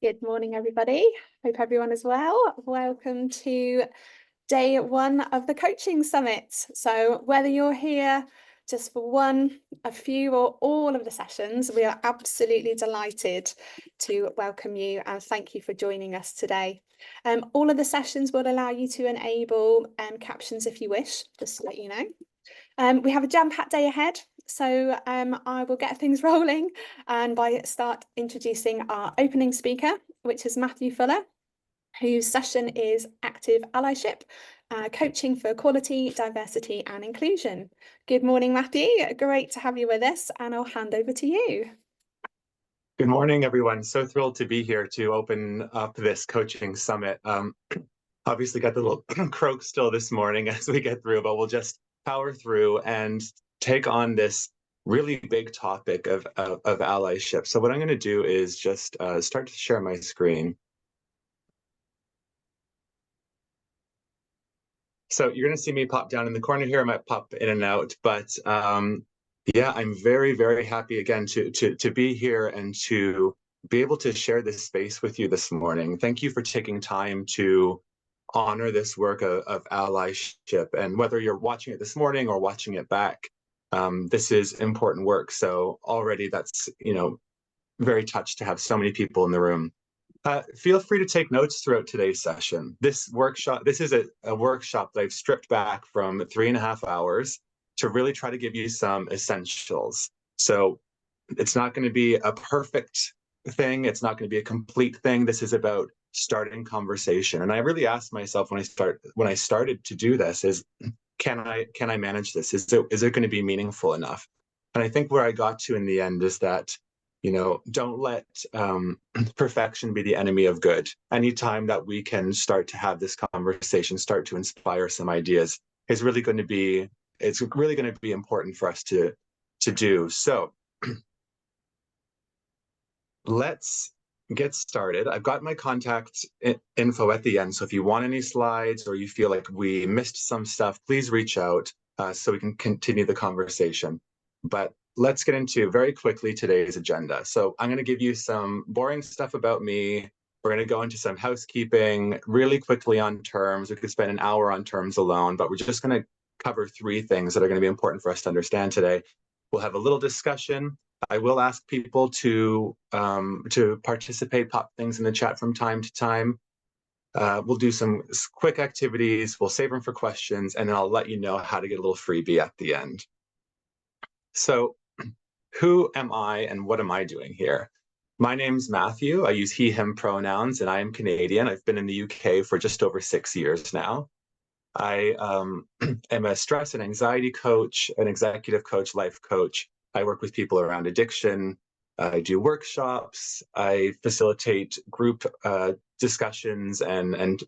Good morning, everybody. Hope everyone is well. Welcome to day one of the coaching summit. So whether you're here just for one, a few, or all of the sessions, we are absolutely delighted to welcome you and thank you for joining us today. All of the sessions will allow you to enable captions if you wish, just to let you know. We have a jam-packed day ahead, so I will get things rolling and start introducing our opening speaker, which is Matthew Fuller, whose session is Active Allyship, Coaching for Equality, Diversity and Inclusion. Good morning, Matthew. Great to have you with us, and I'll hand over to you. Good morning, everyone. So thrilled to be here to open up this coaching summit. Obviously got the little croak still this morning as we get through, but we'll just power through and take on this really big topic of allyship. So what I'm going to do is just start to share my screen. So you're going to see me pop down in the corner here. I might pop in and out, but yeah, I'm very, very happy again to be here and to be able to share this space with you this morning. Thank you for taking time to honor this work of allyship. And whether you're watching it this morning or watching it back, this is important work. So already that's, very touched to have so many people in the room. Feel free to take notes throughout today's session. This is a workshop that I've stripped back from 3.5 hours to really try to give you some essentials. So it's not going to be a perfect thing. It's not going to be a complete thing. This is about starting conversation. And I really asked myself when I started to do this is, can I manage this? Is it going to be meaningful enough? And I think where I got to in the end is that, don't let perfection be the enemy of good. Anytime that we can start to have this conversation, start to inspire some ideas, it's really going to be important for us to do. So let's get started. I've got my contact info at the end. So if you want any slides or you feel like we missed some stuff, please reach out so we can continue the conversation. But let's get into very quickly today's agenda. So I'm going to give you some boring stuff about me. We're going to go into some housekeeping really quickly on terms. We could spend an hour on terms alone, but we're just going to cover 3 things that are going to be important for us to understand today. We'll have a little discussion. I will ask people to participate, pop things in the chat from time to time. We'll do some quick activities. We'll save them for questions, and then I'll let you know how to get a little freebie at the end. So who am I and what am I doing here? My name's Matthew. I use he, him pronouns, and I am Canadian. I've been in the UK for just over 6 years now. I am a stress and anxiety coach, an executive coach, life coach. I work with people around addiction. I do workshops. I facilitate group discussions and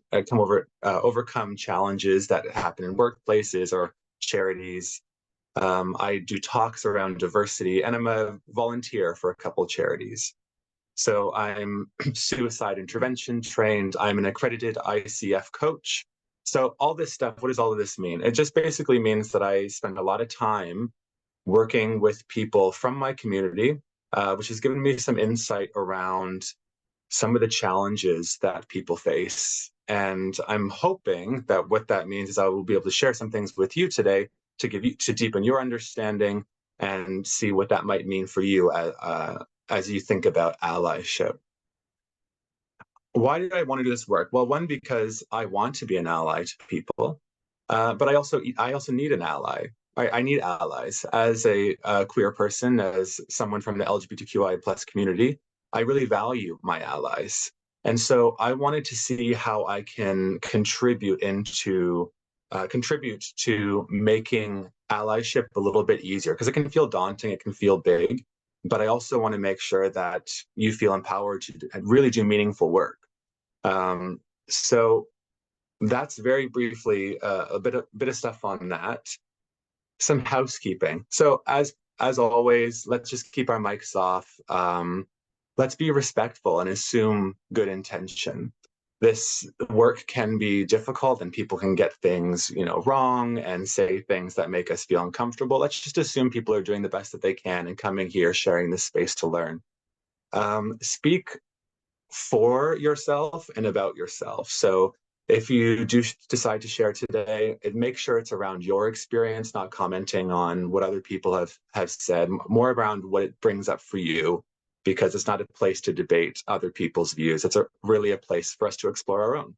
overcome challenges that happen in workplaces or charities. I do talks around diversity, and I'm a volunteer for a couple charities. So I'm suicide intervention trained. I'm an accredited ICF coach. So all this stuff, what does all of this mean? It just basically means that I spend a lot of time working with people from my community, which has given me some insight around some of the challenges that people face. And I'm hoping that what that means is I will be able to share some things with you today to deepen your understanding and see what that might mean for you as you think about allyship. Why did I want to do this work? Well, one, because I want to be an ally to people, but I also need an ally. I need allies. As a queer person, as someone from the LGBTQI+ community, I really value my allies. And so I wanted to see how I can contribute to making allyship a little bit easier, because it can feel daunting, it can feel big, but I also want to make sure that you feel empowered to really do meaningful work. So that's very briefly a bit of stuff on that. Some housekeeping. So as always, let's just keep our mics off. Let's be respectful and assume good intention. This work can be difficult and people can get things, wrong and say things that make us feel uncomfortable. Let's just assume people are doing the best that they can and coming here, sharing this space to learn. Speak for yourself and about yourself. So if you do decide to share today, make sure it's around your experience, not commenting on what other people have said, more around what it brings up for you, because it's not a place to debate other people's views. It's really a place for us to explore our own.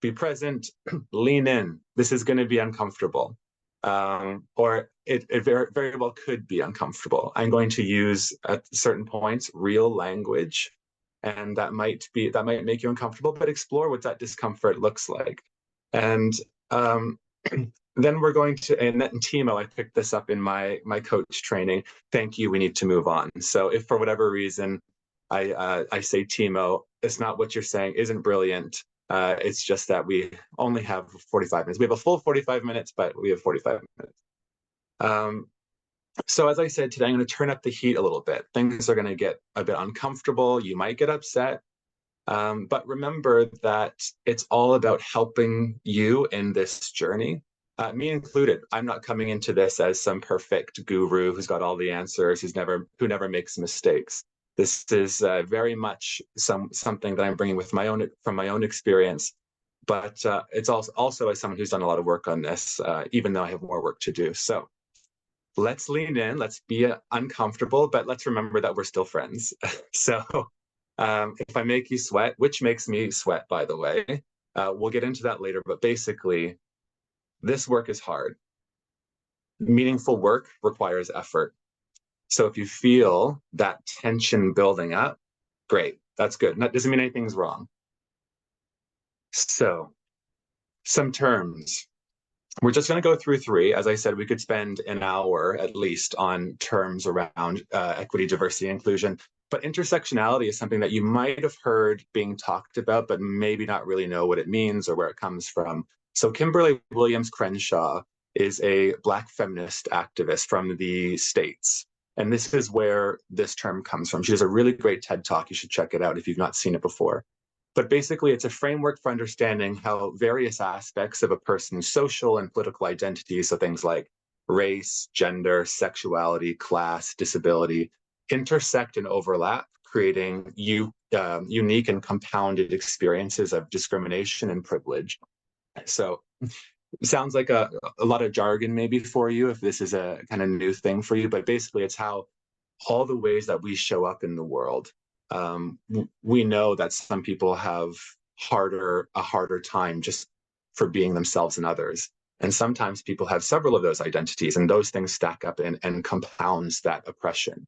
Be present, lean in. This is going to be uncomfortable, or it very, very well could be uncomfortable. I'm going to use at certain points real language, and that might make you uncomfortable, but explore what that discomfort looks like. And then we're going to, and Timo, I picked this up in my coach training. Thank you, we need to move on. So if for whatever reason I say, Timo, it's not what you're saying isn't brilliant. It's just that we only have 45 minutes. We have a full 45 minutes, but we have 45 minutes. So as I said today, I'm going to turn up the heat a little bit. Things are going to get a bit uncomfortable. You might get upset. But remember that it's all about helping you in this journey, me included. I'm not coming into this as some perfect guru who's got all the answers, who never makes mistakes. This is very much something that I'm bringing from my own experience. But it's also as someone who's done a lot of work on this, even though I have more work to do. So let's lean in, let's be uncomfortable, but let's remember that we're still friends. So if I make you sweat, which makes me sweat, by the way, we'll get into that later, but basically, this work is hard. Meaningful work requires effort. So if you feel that tension building up, great, that's good. That doesn't mean anything's wrong. So some terms. We're just going to go through 3. As I said, we could spend an hour at least on terms around equity, diversity, inclusion. But intersectionality is something that you might have heard being talked about, but maybe not really know what it means or where it comes from. So Kimberly Williams Crenshaw is a Black feminist activist from the States. And this is where this term comes from. She has a really great TED Talk. You should check it out if you've not seen it before. But basically, it's a framework for understanding how various aspects of a person's social and political identity, so things like race, gender, sexuality, class, disability, intersect and overlap, creating unique and compounded experiences of discrimination and privilege. So it sounds like a lot of jargon maybe for you if this is a kind of new thing for you, but basically it's how all the ways that we show up in the world. We know that some people have a harder time just for being themselves and others. And sometimes people have several of those identities, and those things stack up and compounds that oppression.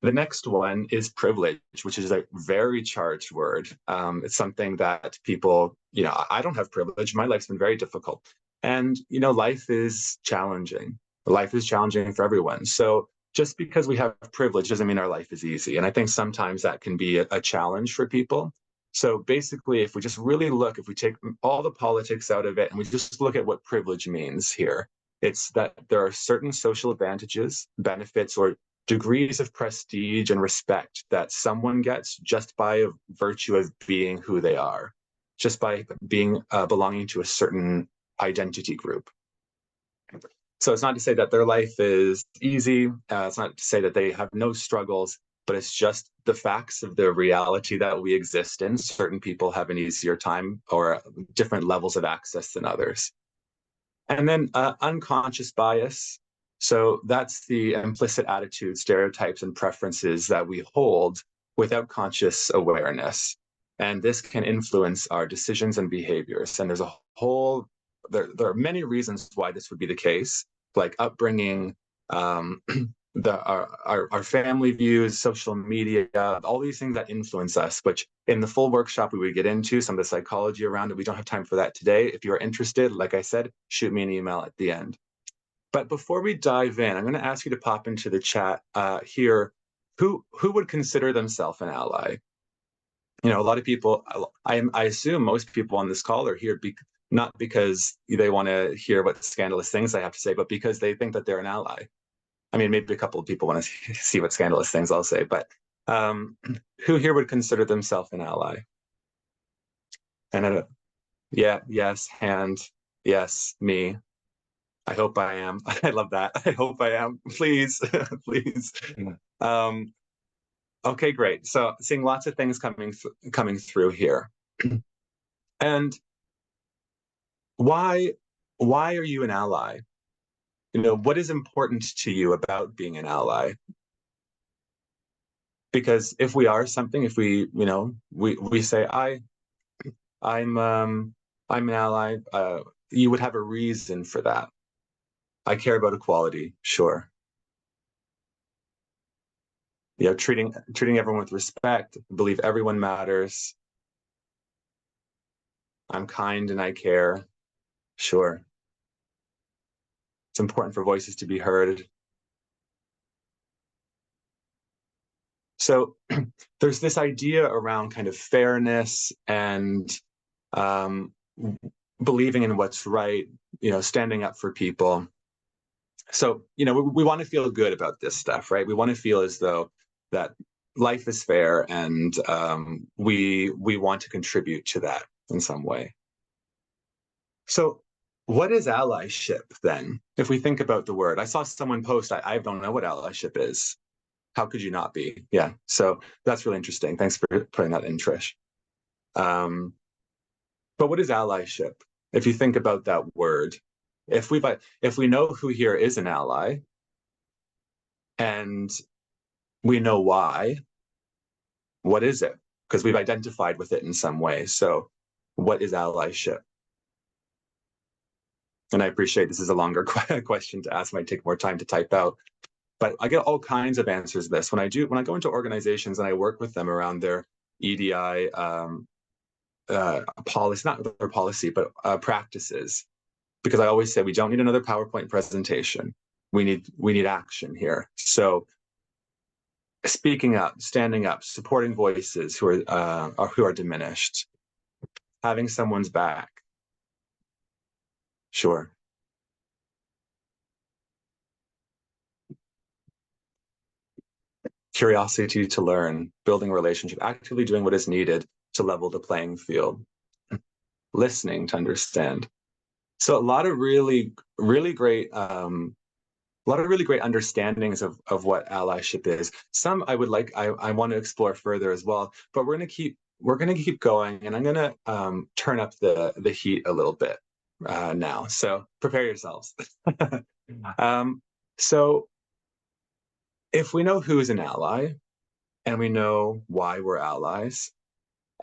The next one is privilege, which is a very charged word. It's something that people, I don't have privilege. My life's been very difficult. And, life is challenging. Life is challenging for everyone. So just because we have privilege doesn't mean our life is easy. And I think sometimes that can be a challenge for people. So basically, if we just really look, if we take all the politics out of it and we just look at what privilege means here, it's that there are certain social advantages, benefits, or degrees of prestige and respect that someone gets just by virtue of being who they are, just by being belonging to a certain identity group. So it's not to say that their life is easy. It's not to say that they have no struggles, but it's just the facts of the reality that we exist in. Certain people have an easier time or different levels of access than others. And then unconscious bias. So that's the implicit attitudes, stereotypes, and preferences that we hold without conscious awareness. And this can influence our decisions and behaviors. And there's a whole there are many reasons why this would be the case, like upbringing, our family views, social media, all these things that influence us, which in the full workshop we would get into some of the psychology around it. We don't have time for that today. If you're interested, like I said, shoot me an email at the end. But before we dive in, I'm going to ask you to pop into the chat here, who would consider themselves an ally? A lot of people, I assume most people on this call are here not because they want to hear what scandalous things I have to say, but because they think that they're an ally. I mean, maybe a couple of people want to see what scandalous things I'll say, but who here would consider themselves an ally? And yeah, yes, hand, yes, me. I hope I am. I love that. I hope I am. Please, please. Okay, great. So seeing lots of things coming through here. And why are you an ally? You know, what is important to you about being an ally? Because if we are something, if we, you know, we say I'm an ally, you would have a reason for that. I care about equality, sure. You know, treating everyone with respect, believe everyone matters. I'm kind and I care, sure. It's important for voices to be heard. So there's this idea around kind of fairness and um, believing in what's right, you know, standing up for people. So, you know, we want to feel good about this stuff, right? We want to feel as though that life is fair, and we want to contribute to that in some way. So what is allyship then? If we think about the word, I saw someone post, I don't know what allyship is. How could you not be? Yeah, so that's really interesting. Thanks for putting that in, Trish. But what is allyship? If you think about that word, if we know who here is an ally, and we know why, what is it? Because we've identified with it in some way. So what is allyship? And I appreciate this is a longer question to ask, might take more time to type out, but I get all kinds of answers to this. When I go into organizations and I work with them around their EDI policy, not their policy, but practices, because I always say we don't need another PowerPoint presentation. We need action here. So speaking up, standing up, supporting voices who are diminished, having someone's back. Sure. Curiosity to learn, building a relationship, actively doing what is needed to level the playing field, listening to understand. So a lot of really great understandings of what allyship is. Some I want to explore further as well, but we're gonna keep going, and I'm gonna turn up the heat a little bit now. So prepare yourselves. So if we know who is an ally, and we know why we're allies,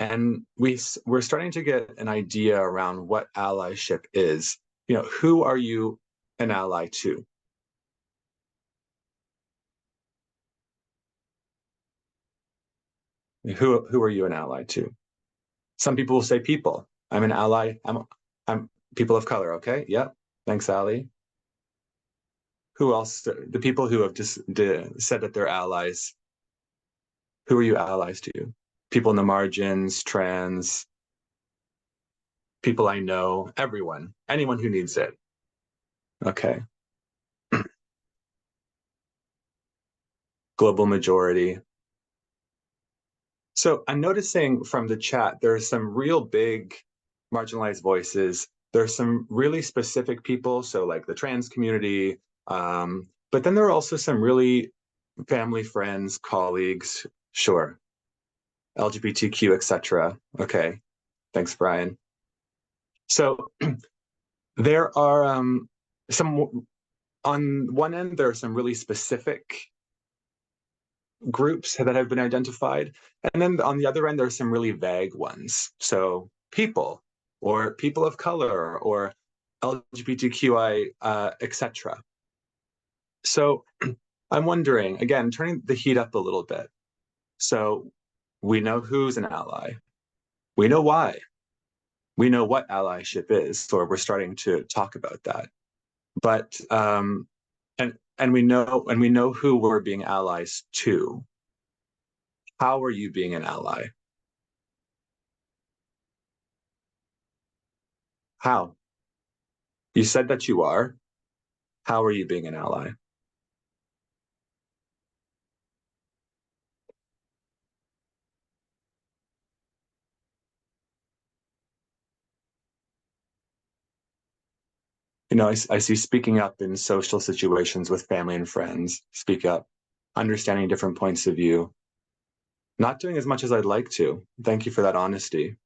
and we're starting to get an idea around what allyship is, you know, who are you an ally to? Who are you an ally to? Some people will say people. I'm an ally. I'm people of color. Okay. Yep. Thanks, Ally. Who else? The people who have just said that they're allies. Who are you allies to? People in the margins, trans, people I know, everyone, anyone who needs it. Okay. Global majority. So I'm noticing from the chat, there are some real big marginalized voices. There's some really specific people, so like the trans community, but then there are also some really family, friends, colleagues, sure, LGBTQ, etc. Okay, thanks, Brian. So there are some, on one end, there are some really specific groups that have been identified. And then on the other end, there's some really vague ones. So people, or people of color, or LGBTQI, etc. So I'm wondering, again, turning the heat up a little bit. So we know who's an ally. We know why. We know what allyship is, or we're starting to talk about that. But and we know who we're being allies to. How are you being an ally? How? You said that you are. How are you being an ally? You know, I see speaking up in social situations with family and friends, speak up, understanding different points of view. Not doing as much as I'd like to. Thank you for that honesty.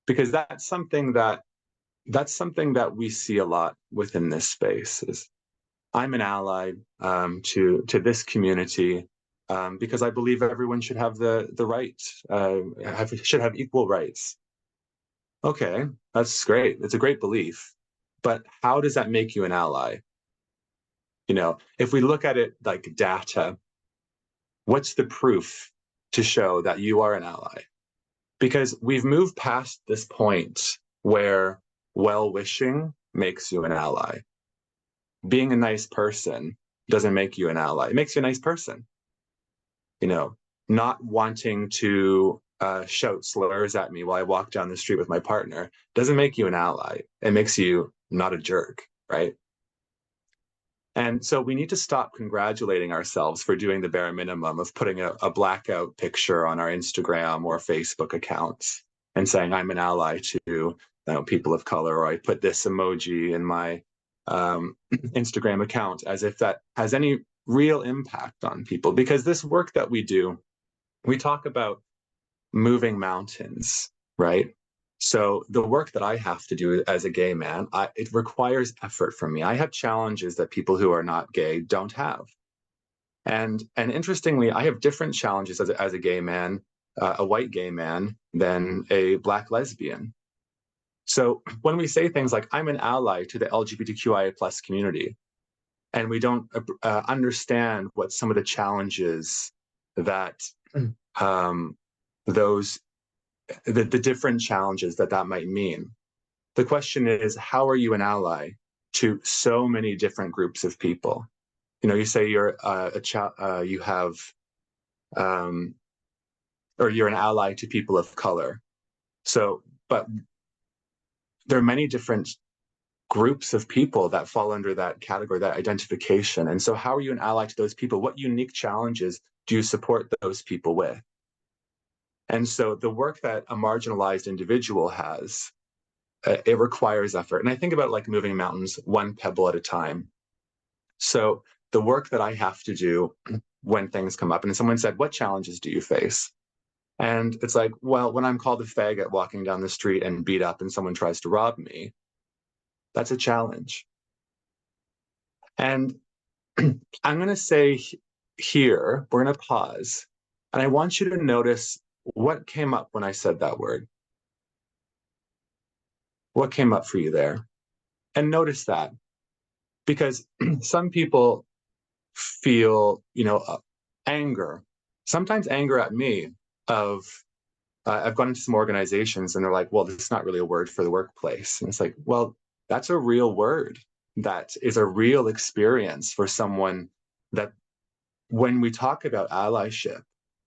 Because that's something that we see a lot within this space. Is I'm an ally to this community because I believe everyone should have the right, should have equal rights. Okay, that's great. It's a great belief, but how does that make you an ally? If we look at it like data, what's the proof to show that you are an ally? Because we've moved past this point where well-wishing makes you an ally. Being a nice person doesn't make you an ally. It makes you a nice person. Not wanting to shout slurs at me while I walk down the street with my partner doesn't make you an ally. It makes you not a jerk, right? And so we need to stop congratulating ourselves for doing the bare minimum of putting a blackout picture on our Instagram or Facebook accounts and saying I'm an ally to people of color, or I put this emoji in my Instagram account, as if that has any real impact on people. Because this work that we do, we talk about moving mountains, right? So the work that I have to do as a gay man, it requires effort from me. I have challenges that people who are not gay don't have. And interestingly, I have different challenges as a gay man, a white gay man, than a Black lesbian. So when we say things like, I'm an ally to the LGBTQIA plus community, and we don't understand what some of the challenges that the different challenges that might mean. The question is, how are you an ally to so many different groups of people? You say you're you have, or you're an ally to people of color. So, but there are many different groups of people that fall under that category, that identification. And so how are you an ally to those people? What unique challenges do you support those people with? And so the work that a marginalized individual has, it requires effort. And I think about like moving mountains one pebble at a time. So the work that I have to do when things come up, and someone said, what challenges do you face? And it's like, well, when I'm called a faggot walking down the street and beat up and someone tries to rob me, that's a challenge. And I'm going to say here, we're going to pause, and I want you to notice what came up when I said that word. What came up for you there? And notice that, because some people feel, anger, sometimes anger at me of, I've gone into some organizations and they're like, well, this is not really a word for the workplace. And it's like, well, that's a real word. That is a real experience for someone. That when we talk about allyship,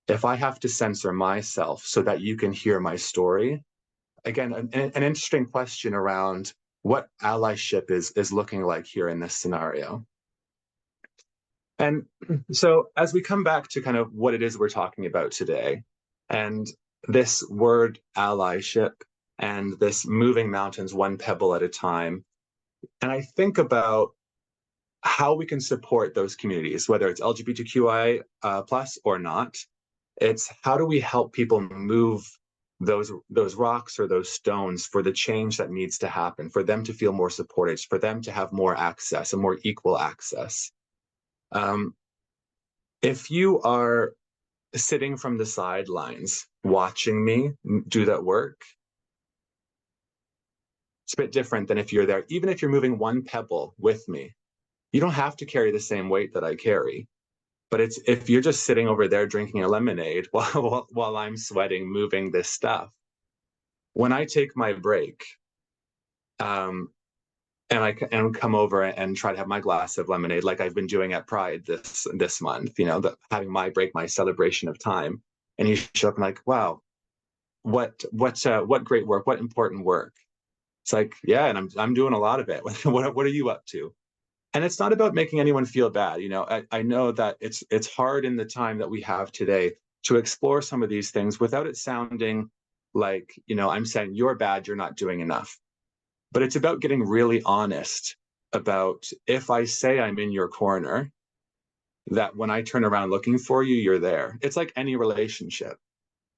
if I have to censor myself so that you can hear my story, again, an interesting question around what allyship is looking like here in this scenario. And so as we come back to kind of what it is we're talking about today, and this word allyship and this moving mountains one pebble at a time, and I think about how we can support those communities, whether it's LGBTQI plus or not. It's how do we help people move those rocks or those stones for the change that needs to happen, for them to feel more supported, for them to have more access and more equal access. If you are sitting from the sidelines watching me do that work, it's a bit different than if you're there. Even if you're moving one pebble with me, you don't have to carry the same weight that I carry. But it's if you're just sitting over there drinking a lemonade while I'm sweating, moving this stuff. When I take my break, and I come over and try to have my glass of lemonade, like I've been doing at Pride this month, having my break, my celebration of time. And you show up and like, wow, what great work, what important work. It's like, yeah, and I'm doing a lot of it. What are you up to? And it's not about making anyone feel bad. I know that it's hard in the time that we have today to explore some of these things without it sounding like, I'm saying you're bad, you're not doing enough. But it's about getting really honest about, if I say I'm in your corner, that when I turn around looking for you, you're there. It's like any relationship.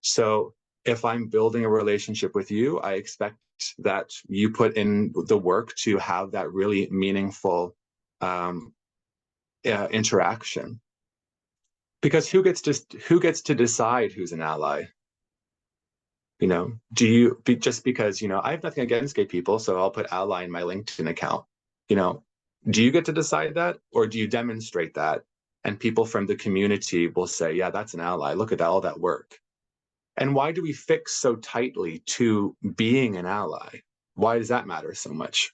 So if I'm building a relationship with you, I expect that you put in the work to have that really meaningful interaction. Because who gets to decide who's an ally? Do you just because I have nothing against gay people, so I'll put ally in my LinkedIn account. Do you get to decide that, or do you demonstrate that? And people from the community will say, yeah, that's an ally. Look at all that work. And why do we fix so tightly to being an ally? Why does that matter so much?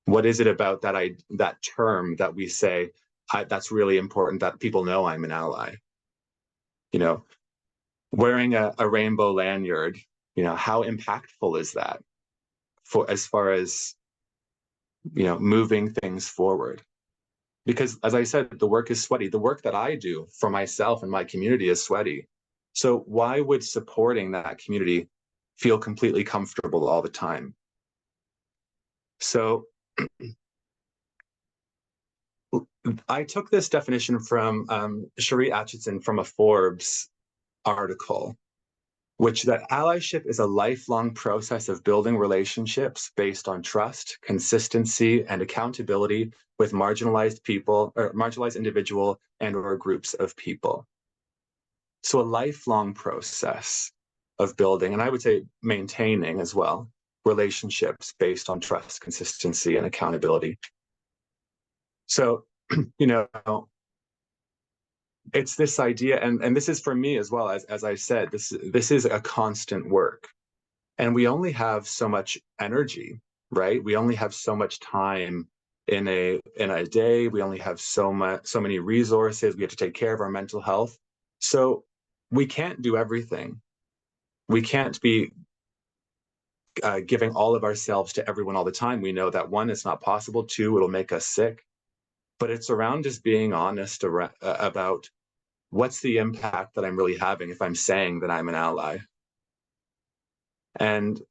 What is it about that term that we say that's really important, that people know I'm an ally? Wearing a rainbow lanyard, how impactful is that for as far as moving things forward? Because as I said, the work is sweaty. The work that I do for myself and my community is sweaty. So why would supporting that community feel completely comfortable all the time? So I took this definition from Cherie Atchison from a Forbes article, which that allyship is a lifelong process of building relationships based on trust, consistency, and accountability with marginalized people or marginalized individual and or groups of people. So a lifelong process of building, and I would say maintaining as well, relationships based on trust, consistency, and accountability. So, it's this idea, and this is for me as well, as I said, this is a constant work. And we only have so much energy, right? We only have so much time in a day. We only have so many resources. We have to take care of our mental health. So we can't do everything. We can't be giving all of ourselves to everyone all the time. We know that one, it's not possible. Two, it'll make us sick. But it's around just being honest about what's the impact that I'm really having if I'm saying that I'm an ally. And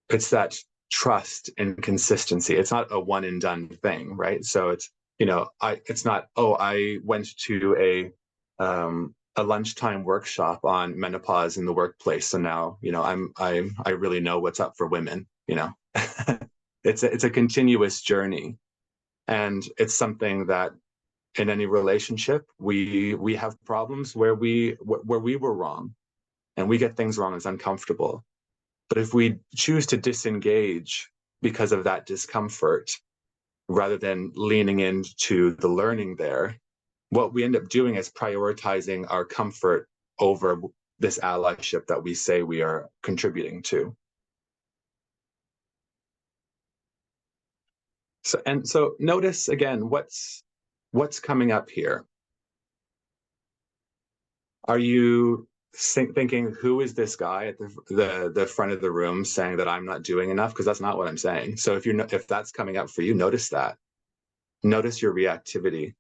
it's that trust and consistency. It's not a one and done thing, right? So it's, it's not, oh, I went to a lunchtime workshop on menopause in the workplace, so now, I really know what's up for women, It's a continuous journey. And it's something that in any relationship, we have problems where we were wrong and we get things wrong. It's uncomfortable. But if we choose to disengage because of that discomfort, rather than leaning into the learning there, what we end up doing is prioritizing our comfort over this allyship that we say we are contributing to. So notice again, what's coming up here? Are you thinking, who is this guy at the front of the room saying that I'm not doing enough? Because that's not what I'm saying. So if that's coming up for you, notice that. Notice your reactivity.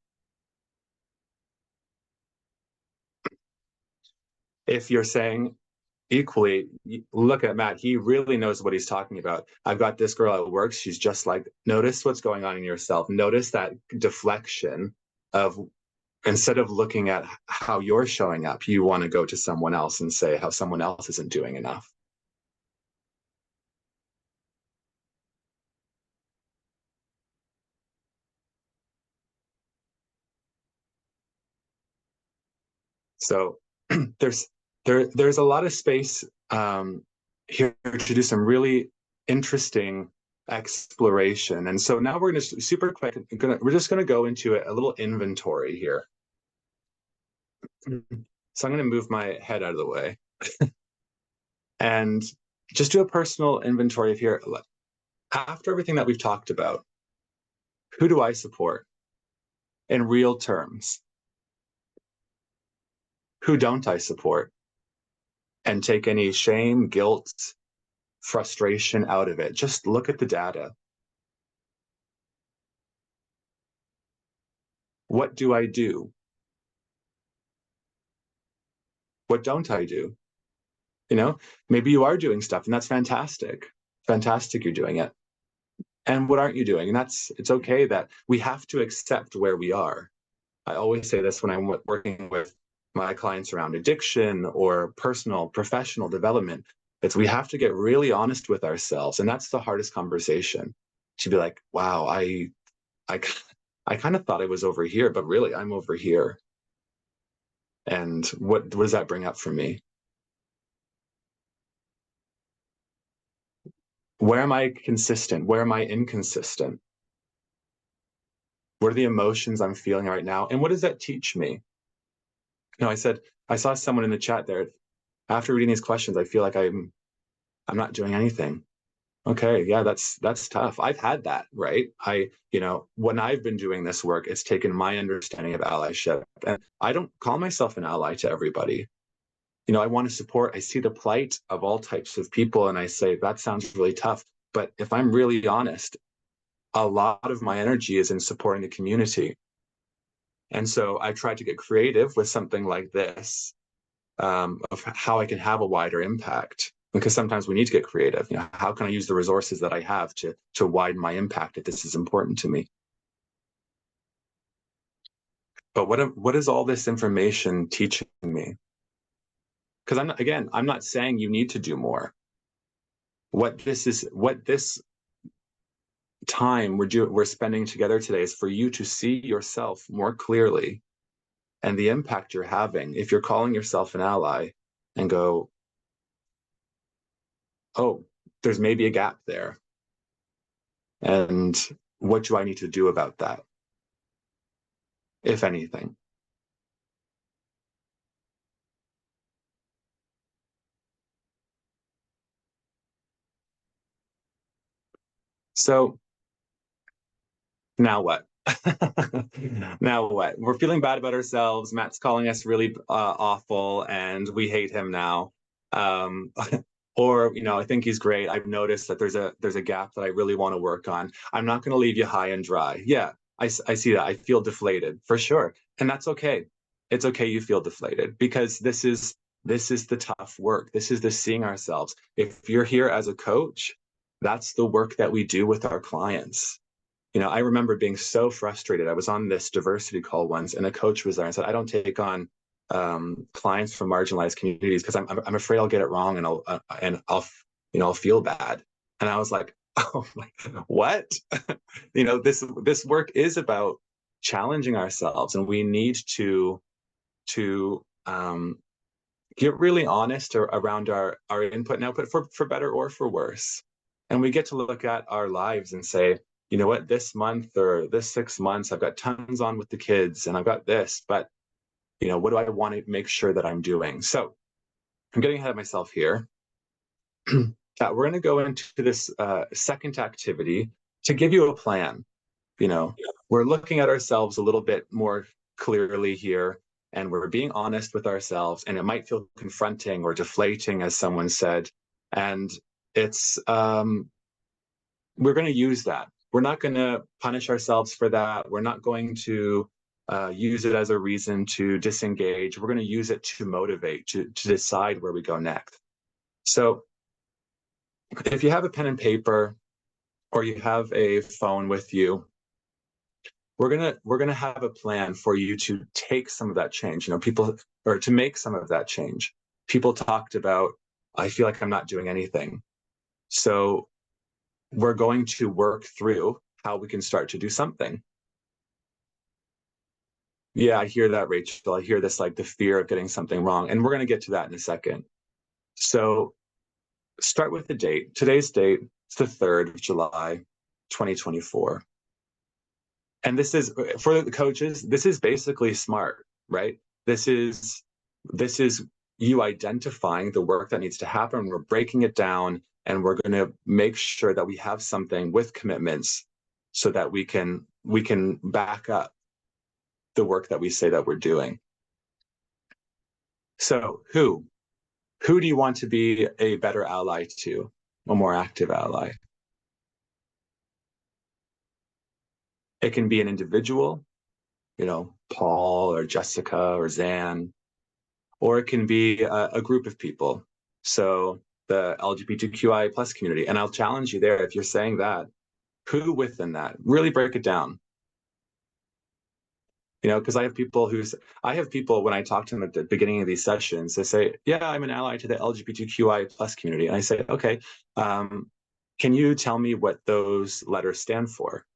If you're saying equally, look at Matt, he really knows what he's talking about. I've got this girl at work, she's just like, notice what's going on in yourself. Notice that deflection of, instead of looking at how you're showing up, you want to go to someone else and say how someone else isn't doing enough. So there's a lot of space here to do some really interesting exploration. And so now we're going to super quick, we're just going to go into a little inventory here. So I'm going to move my head out of the way and just do a personal inventory of here. After everything that we've talked about, who do I support in real terms? Who don't I support? And take any shame, guilt, frustration out of it. Just look at the data. What do I do? What don't I do? Maybe you are doing stuff and that's fantastic. Fantastic, you're doing it. And what aren't you doing? And it's okay that we have to accept where we are. I always say this when I'm working with my clients around addiction or personal, professional development. It's we have to get really honest with ourselves. And that's the hardest conversation, to be like, wow, I, I kind of thought I was over here, but really I'm over here. And what does that bring up for me? Where am I consistent? Where am I inconsistent? What are the emotions I'm feeling right now? And what does that teach me? I said, I saw someone in the chat there. After reading these questions, I feel like I'm not doing anything. Okay, yeah, that's tough. I've had that, right? When I've been doing this work, it's taken my understanding of allyship. And I don't call myself an ally to everybody. I want to support, I see the plight of all types of people, and I say, that sounds really tough. But if I'm really honest, a lot of my energy is in supporting the community. And so I tried to get creative with something like this, of how I can have a wider impact. Because sometimes we need to get creative. How can I use the resources that I have to widen my impact if this is important to me? But what is all this information teaching me? Because I'm not saying you need to do more. What this time we're spending together today is for you to see yourself more clearly and the impact you're having. If you're calling yourself an ally and go, oh, there's maybe a gap there. And what do I need to do about that, if anything? So now what? Now what? We're feeling bad about ourselves. Matt's calling us really awful, and we hate him now. Um, or I think he's great. I've noticed that there's a gap that I really want to work on. I'm not going to leave you high and dry. Yeah, I see that. I feel deflated for sure, and that's okay. It's okay you feel deflated, because this is the tough work. This is the seeing ourselves. If you're here as a coach, that's the work that we do with our clients. I remember being so frustrated. I was on this diversity call once, and a coach was there and said, I don't take on clients from marginalized communities because I'm afraid I'll get it wrong, and I'll feel bad. And I was like, oh my, what? This work is about challenging ourselves, and we need to get really honest around our input and output, for better or for worse. And we get to look at our lives and say, you know what, this month or this 6 months, I've got tons on with the kids and I've got this, but what do I want to make sure that I'm doing? So I'm getting ahead of myself here. We're going to go into this second activity to give you a plan. We're looking at ourselves a little bit more clearly here, and we're being honest with ourselves, and it might feel confronting or deflating, as someone said. And it's we're going to use that. We're not going to punish ourselves for that. We're not going to use it as a reason to disengage. We're going to use it to motivate, to decide where we go next. So if you have a pen and paper, or you have a phone with you, we're gonna have a plan for you to take some of that change. To make some of that change. People talked about, I feel like I'm not doing anything. So we're going to work through how we can start to do something. Yeah, I hear that, Rachel. I hear this, like the fear of getting something wrong. And we're going to get to that in a second. So start with the date. Today's date is the 3rd of July, 2024. And this is, for the coaches, this is basically SMART, right? This is you identifying the work that needs to happen. We're breaking it down, and we're going to make sure that we have something with commitments so that we can back up the work that we say that we're doing. So who do you want to be a better ally to, a more active ally? It can be an individual, Paul or Jessica or Zan, or it can be a group of people. So the LGBTQI plus community. And I'll challenge you there, if you're saying that, who within that? Really break it down. Because I have people when I talk to them at the beginning of these sessions, they say, yeah, I'm an ally to the LGBTQI plus community. And I say, okay, can you tell me what those letters stand for?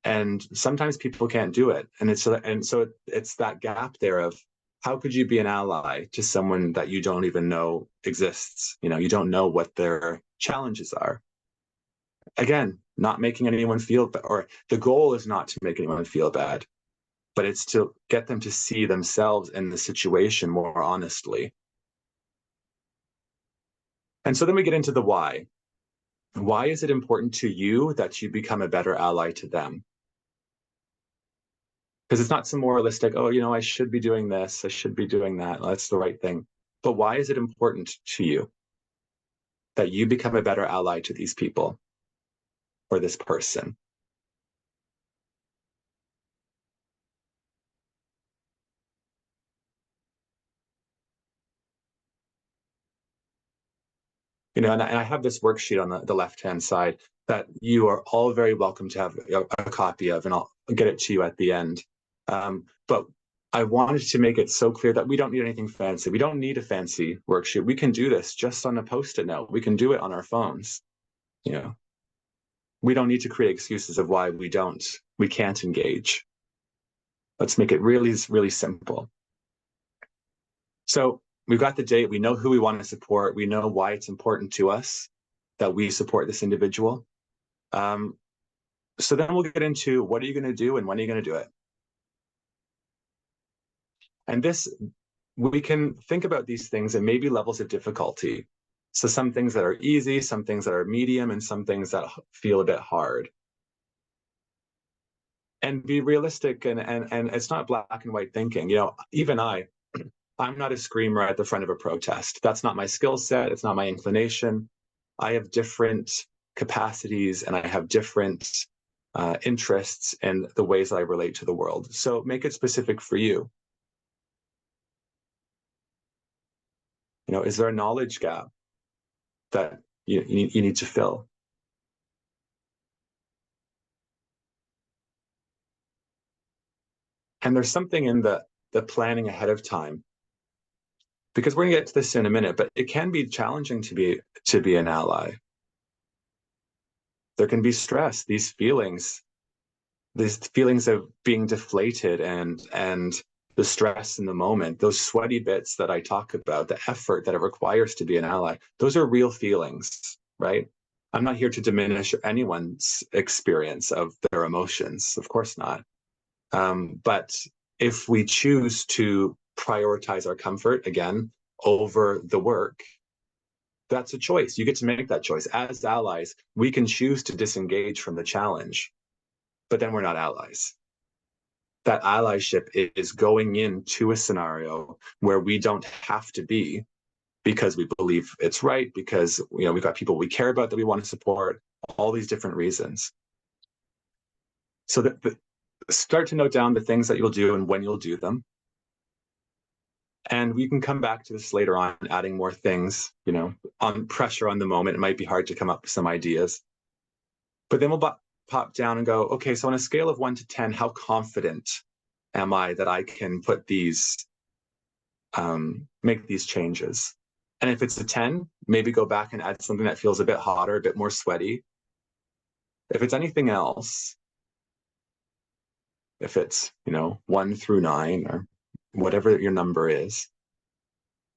And sometimes people can't do it. And so it's that gap there of, how could you be an ally to someone that you don't even know exists? You don't know what their challenges are. Again, not making anyone feel bad, or the goal is not to make anyone feel bad, but it's to get them to see themselves in the situation more honestly. And so then we get into the why. Why is it important to you that you become a better ally to them? Because it's not some moralistic, oh, I should be doing this, I should be doing that, that's the right thing. But why is it important to you that you become a better ally to these people or this person? And I have this worksheet on the left-hand side that you are all very welcome to have a copy of, and I'll get it to you at the end. But I wanted to make it so clear that we don't need anything fancy. We don't need a fancy worksheet. We can do this just on a Post-it note. We can do it on our phones. We don't need to create excuses of why we can't engage. Let's make it really, really simple. So we've got the date. We know who we want to support. We know why it's important to us that we support this individual. So then we'll get into, what are you going to do and when are you going to do it? And we can think about these things in maybe levels of difficulty. So some things that are easy, some things that are medium, and some things that feel a bit hard. And be realistic, and it's not black and white thinking. Even I'm not a screamer at the front of a protest. That's not my skill set. It's not my inclination. I have different capacities and I have different interests in the ways that I relate to the world. So make it specific for you. Is there a knowledge gap that you need to fill? And there's something in the planning ahead of time, because we're going to get to this in a minute, but it can be challenging to be an ally. There can be stress, these feelings of being deflated, and the stress in the moment, those sweaty bits that I talk about, the effort that it requires to be an ally, those are real feelings, right? I'm not here to diminish anyone's experience of their emotions, of course not. But if we choose to prioritize our comfort, again, over the work, that's a choice. You get to make that choice. As allies, we can choose to disengage from the challenge, but then we're not allies. That allyship is going into a scenario where we don't have to be, because we believe it's right, because we've got people we care about that we want to support, all these different reasons. So start to note down the things that you'll do and when you'll do them. And we can come back to this later on, adding more things, on pressure on the moment. It might be hard to come up with some ideas. But then we'll pop down and go, okay, so on a scale of 1 to 10, how confident am I that I can put make these changes? And if it's a 10, maybe go back and add something that feels a bit hotter, a bit more sweaty. If it's anything else, if it's, 1 through 9 or whatever your number is,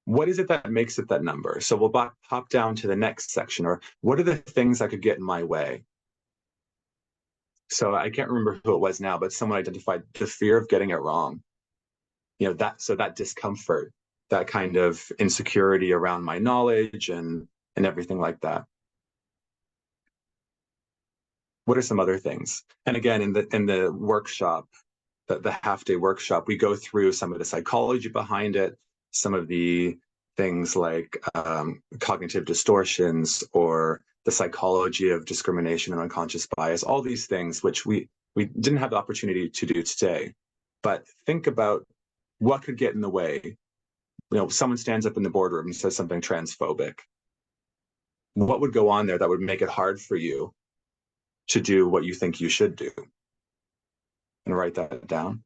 what is it that makes it that number? So we'll pop down to the next section, or what are the things that could get in my way? So I can't remember who it was now, but someone identified the fear of getting it wrong. That discomfort, that kind of insecurity around my knowledge and everything like that. What are some other things? And again, in the workshop, the half-day workshop, we go through some of the psychology behind it, some of the things like cognitive distortions, or the psychology of discrimination and unconscious bias, all these things which we didn't have the opportunity to do today. But think about what could get in the way. Someone stands up in the boardroom and says something transphobic. What would go on there that would make it hard for you to do what you think you should do? And write that down.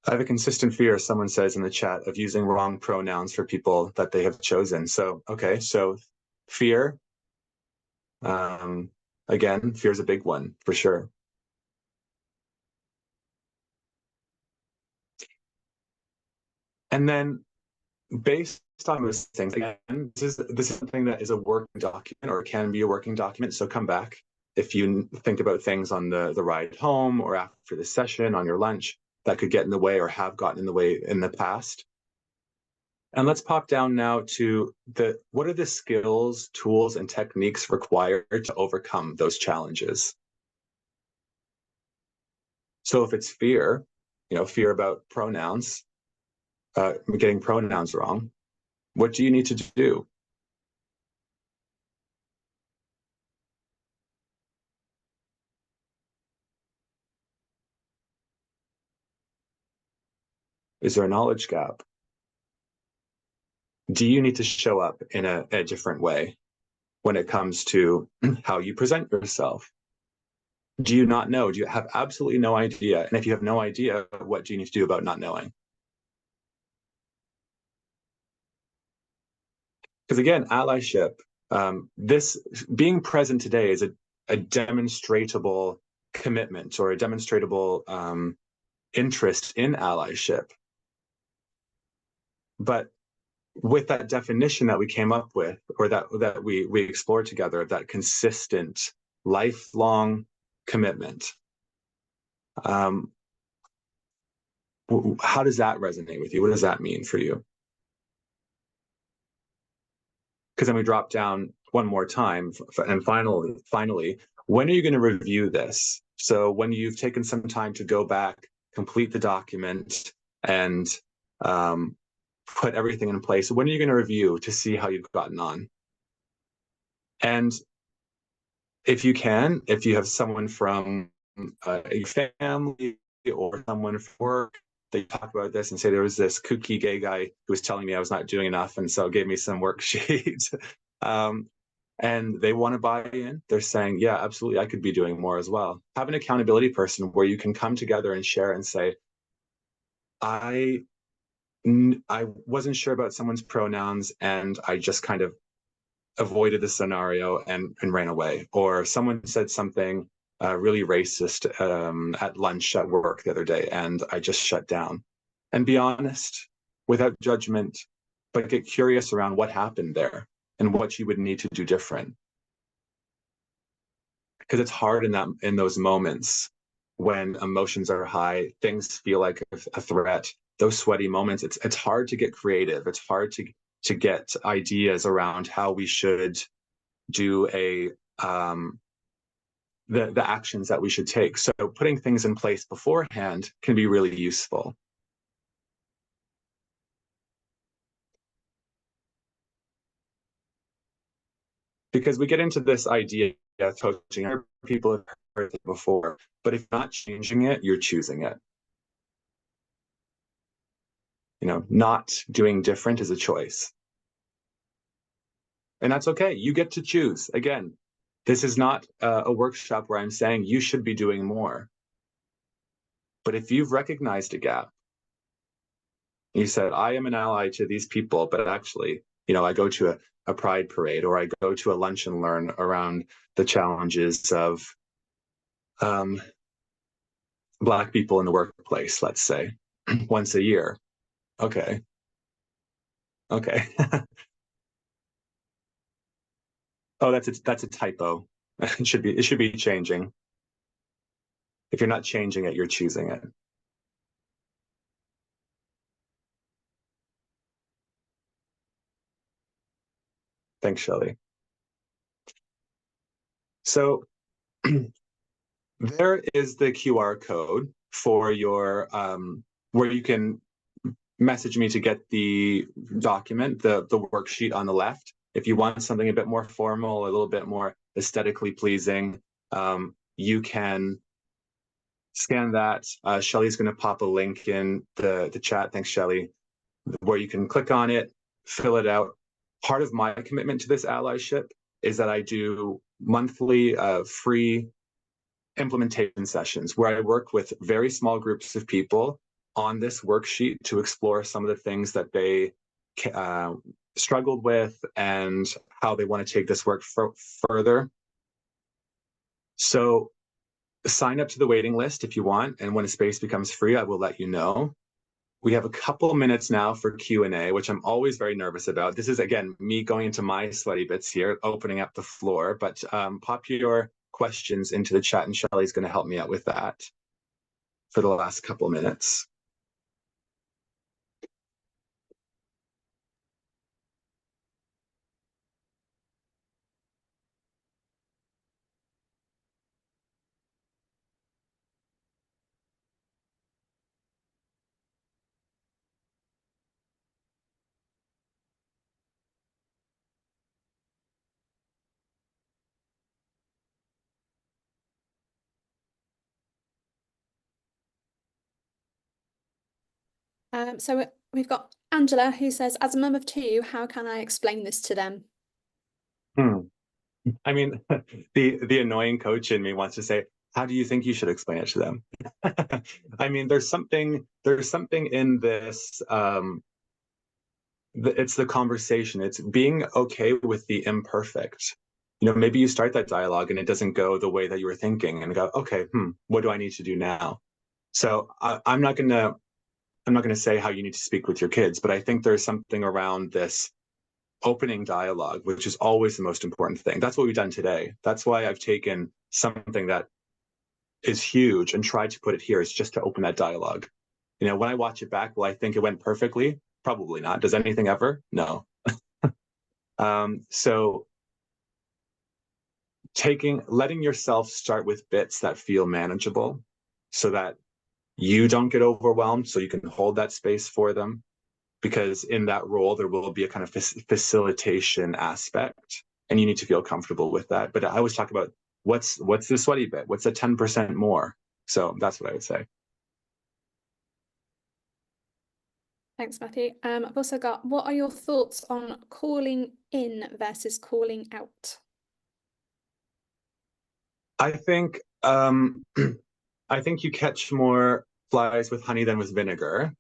I have a consistent fear, someone says in the chat, of using wrong pronouns for people that they have chosen. So, okay, so fear. Again, fear is a big one for sure. And then based on those things, again, this is something that is a working document or can be a working document. So come back if you think about things on the ride home or after the session, on your lunch, that could get in the way or have gotten in the way in the past. And let's pop down now to what are the skills, tools, and techniques required to overcome those challenges? So if it's fear, fear about pronouns, getting pronouns wrong, what do you need to do? Is there a knowledge gap? Do you need to show up in a different way when it comes to how you present yourself? Do you not know? Do you have absolutely no idea? And if you have no idea, what do you need to do about not knowing? Because again, allyship, this being present today is a demonstrable commitment or a demonstrable interest in allyship. But with that definition that we came up with, or that we explored together, that consistent, lifelong commitment, how does that resonate with you? What does that mean for you? Because then we drop down one more time, and finally, when are you going to review this? So when you've taken some time to go back, complete the document, and put everything in place, when are you going to review to see how you've gotten on? And if you have someone from a family or someone from work, they talk about this and say there was this kooky gay guy who was telling me I was not doing enough, and so gave me some worksheets. And they want to buy in. They're saying, yeah, absolutely, I could be doing more as well. Have an accountability person where you can come together and share and say, I wasn't sure about someone's pronouns and I just kind of avoided the scenario and ran away. Or someone said something really racist at lunch at work the other day and I just shut down. And be honest, without judgment, but get curious around what happened there and what you would need to do different. Because it's hard in those moments when emotions are high, things feel like a threat. Those sweaty moments, it's hard to get creative. It's hard to get ideas around how we should do the actions that we should take. So putting things in place beforehand can be really useful. Because we get into this idea of coaching, people have heard it before, but if you're not changing it, you're choosing it. Not doing different is a choice. And that's okay. You get to choose. Again, this is not a workshop where I'm saying you should be doing more. But if you've recognized a gap, you said, I am an ally to these people, but actually, I go to a pride parade or I go to a lunch and learn around the challenges of Black people in the workplace, let's say, once a year. Okay. Oh, that's a typo. It should be changing. If you're not changing it, you're choosing it. Thanks, Shelley. So there is the QR code for your where you can message me to get the document, the worksheet on the left. If you want something a bit more formal, a little bit more aesthetically pleasing, you can scan that. Shelley's going to pop a link in the chat. Thanks, Shelley, where you can click on it, fill it out. Part of my commitment to this allyship is that I do monthly free implementation sessions where I work with very small groups of people on this worksheet to explore some of the things that they struggled with and how they want to take this work further. So sign up to the waiting list if you want, and when a space becomes free, I will let you know. We have a couple minutes now for Q&A, which I'm always very nervous about. This is, again, me going into my sweaty bits here, opening up the floor, but pop your questions into the chat, and Shelley's going to help me out with that for the last couple minutes. So we've got Angela who says, as a mum of two, how can I explain this to them? I mean, the annoying coach in me wants to say, how do you think you should explain it to them? I mean, there's something in this, it's the conversation. It's being okay with the imperfect. You know, maybe you start that dialogue and it doesn't go the way that you were thinking, and go, okay, what do I need to do now? So I'm not gonna say how you need to speak with your kids, but I think there's something around this opening dialogue, which is always the most important thing. That's what we've done today. That's why I've taken something that is huge and tried to put it here, is just to open that dialogue. You know, when I watch it back, will I think it went perfectly? Probably not. Does anything ever? No. So letting yourself start with bits that feel manageable so that you don't get overwhelmed, so you can hold that space for them. Because in that role, there will be a kind of facilitation aspect, and you need to feel comfortable with that. But I always talk about what's the sweaty bit? What's the 10% more? So that's what I would say. Thanks, Matthew. I've also got, what are your thoughts on calling in versus calling out? I think I think you catch more flies with honey than with vinegar.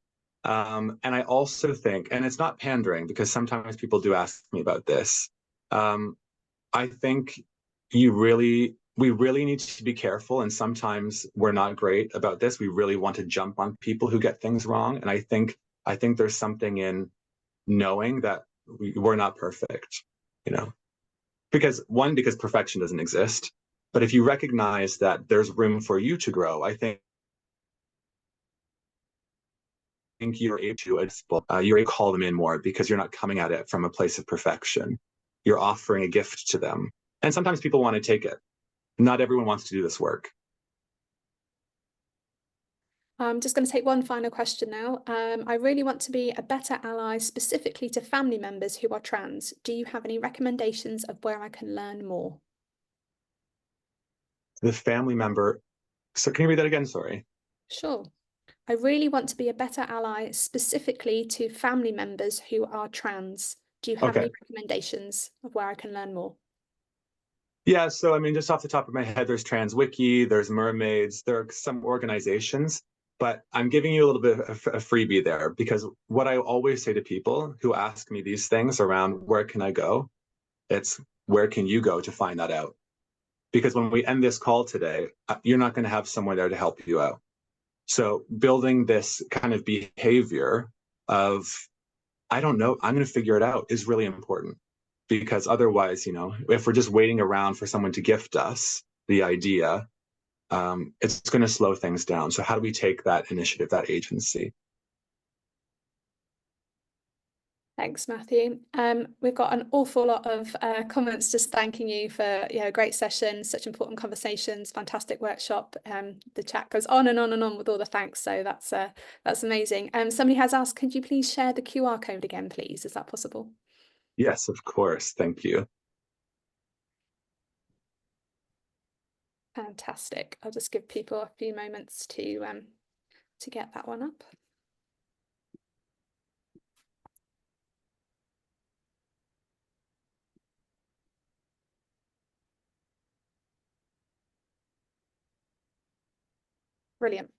And I also think, and it's not pandering because sometimes people do ask me about this. I think we really need to be careful. And sometimes we're not great about this. We really want to jump on people who get things wrong. And I think there's something in knowing that we're not perfect, you know, because perfection doesn't exist. But if you recognize that there's room for you to grow, I think you're able to call them in more because you're not coming at it from a place of perfection. You're offering a gift to them. And sometimes people want to take it. Not everyone wants to do this work. I'm just going to take one final question now. I really want to be a better ally specifically to family members who are trans. Do you have any recommendations of where I can learn more? The family member. So can you read that again? Sorry. Sure. I really want to be a better ally specifically to family members who are trans. Do you have any recommendations of where I can learn more? Yeah, so I mean, just off the top of my head, there's TransWiki, there's Mermaids, there are some organizations, but I'm giving you a little bit of a freebie there, because what I always say to people who ask me these things around where can I go, it's where can you go to find that out? Because when we end this call today, you're not going to have someone there to help you out. So building this kind of behavior of, I don't know, I'm going to figure it out, is really important. Because otherwise, you know, if we're just waiting around for someone to gift us the idea, it's going to slow things down. So how do we take that initiative, that agency? Thanks, Matthew. We've got an awful lot of comments just thanking you for great session, such important conversations, fantastic workshop. The chat goes on and on and on with all the thanks, so that's amazing. Somebody has asked, could you please share the QR code again, please? Is that possible? Yes, of course. Thank you. Fantastic. I'll just give people a few moments to get that one up. Brilliant.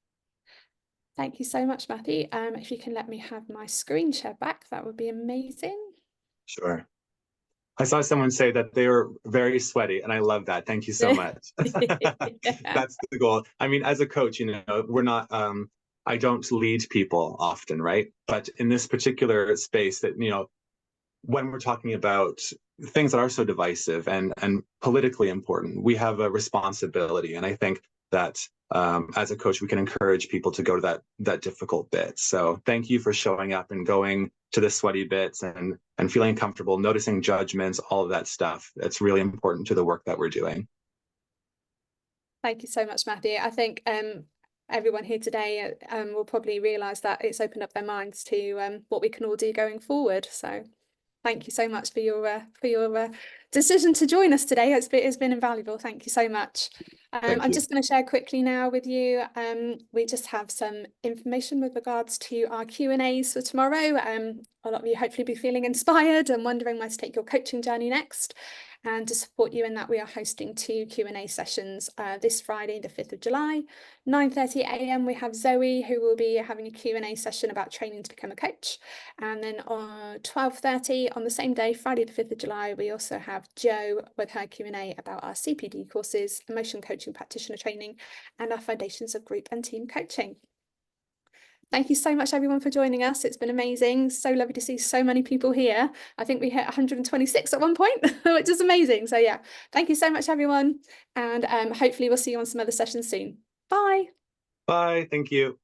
Thank you so much, Matthew. If you can let me have my screen share back, that would be amazing. Sure. I saw someone say that they were very sweaty, and I love that. Thank you so much. That's the goal. I mean, as a coach, we're not, I don't lead people often, right? But in this particular space that, when we're talking about things that are so divisive and politically important, we have a responsibility. And I think that as a coach, we can encourage people to go to that difficult bit. So thank you for showing up and going to the sweaty bits and feeling comfortable, noticing judgments, all of that stuff. That's really important to the work that we're doing. Thank you so much, Matthew. I think everyone here today will probably realise that it's opened up their minds to what we can all do going forward. So thank you so much for your decision to join us today. It's been invaluable. Thank you so much. I'm just going to share quickly now with you. We just have some information with regards to our Q&As for tomorrow. A lot of you hopefully be feeling inspired and wondering where to take your coaching journey next. And to support you in that, we are hosting 2 Q&A sessions this Friday, the 5th of July, 9:30 a.m. We have Zoe, who will be having a Q&A session about training to become a coach. And then on 12:30 on the same day, Friday, the 5th of July, we also have Jo with her Q&A about our CPD courses, emotion coaching practitioner training, and our foundations of group and team coaching. Thank you so much, everyone, for joining us. It's been amazing. So lovely to see so many people here. I think we hit 126 at one point, which is amazing. So yeah, thank you so much, everyone. And hopefully we'll see you on some other sessions soon. Bye. Bye. Thank you.